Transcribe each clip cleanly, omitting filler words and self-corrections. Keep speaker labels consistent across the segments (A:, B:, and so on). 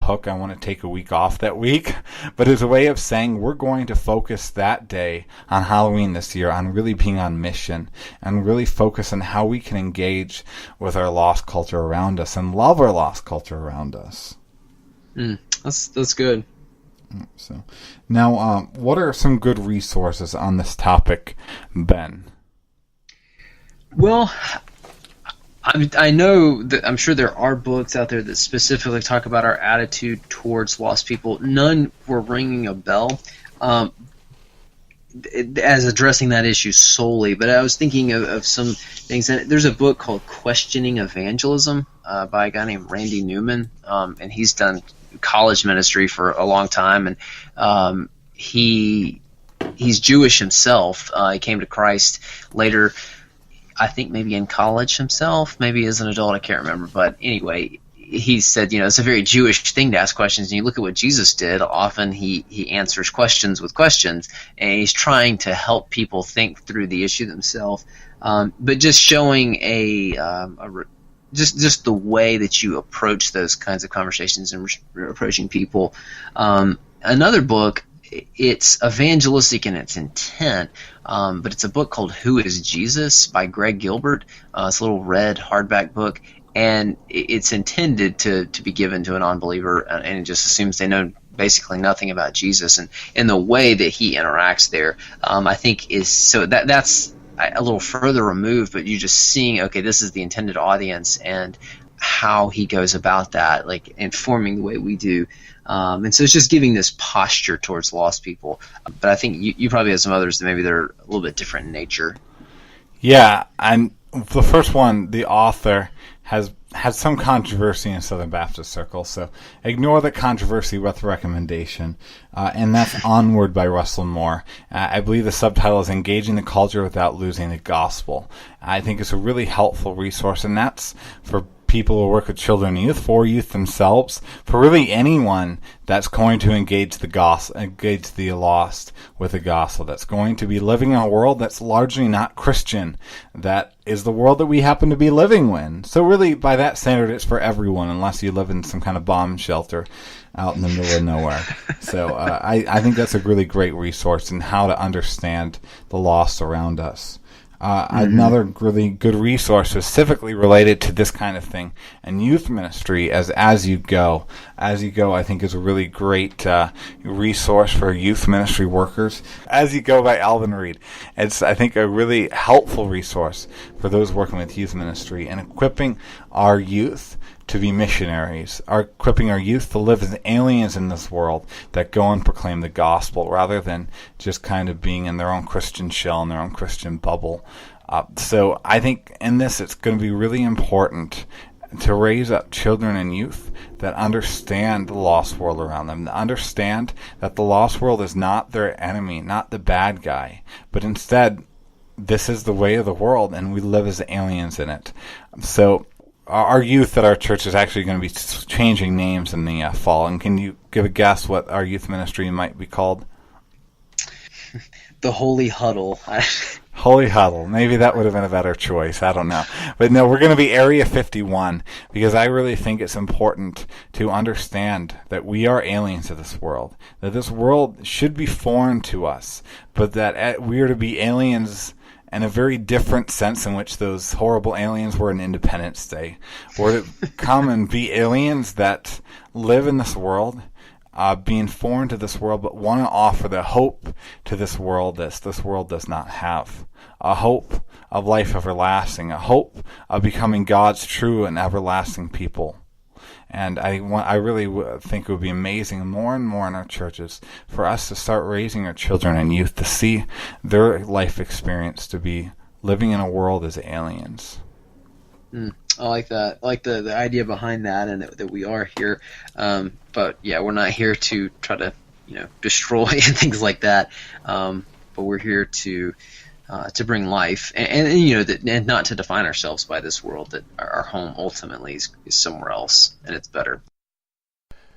A: hook. I want to take a week off that week. But it's a way of saying we're going to focus that day on Halloween this year on really being on mission and really focus on how we can engage with our lost culture around us and love our lost culture around us.
B: That's good.
A: So now, what are some good resources on this topic, Ben?
B: Well, I know that I'm sure there are books out there that specifically talk about our attitude towards lost people. None were ringing a bell as addressing that issue solely, but I was thinking of some things. And there's a book called Questioning Evangelism by a guy named Randy Newman, and he's done college ministry for a long time, and he's Jewish himself. He came to Christ later, I think maybe in college himself, maybe as an adult, I can't remember. But anyway, he said, it's a very Jewish thing to ask questions. And you look at what Jesus did, often he answers questions with questions, and he's trying to help people think through the issue themselves. But just showing just the way that you approach those kinds of conversations and approaching people. Another book, it's evangelistic in its intent, but it's a book called Who is Jesus by Greg Gilbert. It's a little red hardback book, and it's intended to be given to an unbeliever, and it just assumes they know basically nothing about Jesus. And the way that he interacts there, I think is so that's a little further removed, but you're just seeing, okay, this is the intended audience and how he goes about that, like informing the way we do. And so it's just giving this posture towards lost people. But I think you probably have some others that maybe they're a little bit different in nature.
A: Yeah, and the first one, the author has had some controversy in Southern Baptist circles, so ignore the controversy with the recommendation. And that's Onward by Russell Moore. I believe the subtitle is Engaging the Culture Without Losing the Gospel. I think it's a really helpful resource, and that's for people who work with children and youth, for youth themselves, for really anyone that's going to engage the lost with the gospel, that's going to be living in a world that's largely not Christian, that is the world that we happen to be living in. So really, by that standard, it's for everyone, unless you live in some kind of bomb shelter out in the middle of nowhere. So I think that's a really great resource in how to understand the lost around us. Another really good resource specifically related to this kind of thing and youth ministry as you go, I think is a really great resource for youth ministry workers. As You Go by Alvin Reed. It's, I think, a really helpful resource for those working with youth ministry and equipping our youth to be missionaries, are equipping our youth to live as aliens in this world that go and proclaim the gospel rather than just kind of being in their own Christian shell, in their own Christian bubble. So I think in this it's going to be really important to raise up children and youth that understand the lost world around them, that understand that the lost world is not their enemy, not the bad guy, but instead this is the way of the world and we live as aliens in it. So our youth at our church is actually going to be changing names in the fall. And can you give a guess what our youth ministry might be called?
B: The Holy Huddle.
A: Holy Huddle. Maybe that would have been a better choice. I don't know. But no, we're going to be Area 51 because I really think it's important to understand that we are aliens to this world, that this world should be foreign to us, but that we are to be aliens in a very different sense in which those horrible aliens were in Independence Day. We're to come and be aliens that live in this world, being foreign to this world, but want to offer the hope to this world that this world does not have. A hope of life everlasting, a hope of becoming God's true and everlasting people. And I really think it would be amazing more and more in our churches for us to start raising our children and youth to see their life experience to be living in a world as aliens.
B: I like that. I like the idea behind that, and that we are here. But yeah, we're not here to try to destroy and things like that. But we're here to bring life, and not to define ourselves by this world. That our home ultimately is somewhere else, and it's better.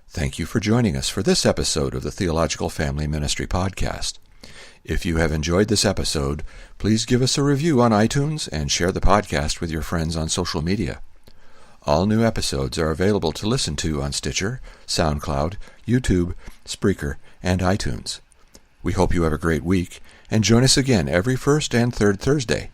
C: Thank you for joining us for this episode of the Theological Family Ministry Podcast. If you have enjoyed this episode, please give us a review on iTunes and share the podcast with your friends on social media. All new episodes are available to listen to on Stitcher, SoundCloud, YouTube, Spreaker, and iTunes. We hope you have a great week, and join us again every first and third Thursday.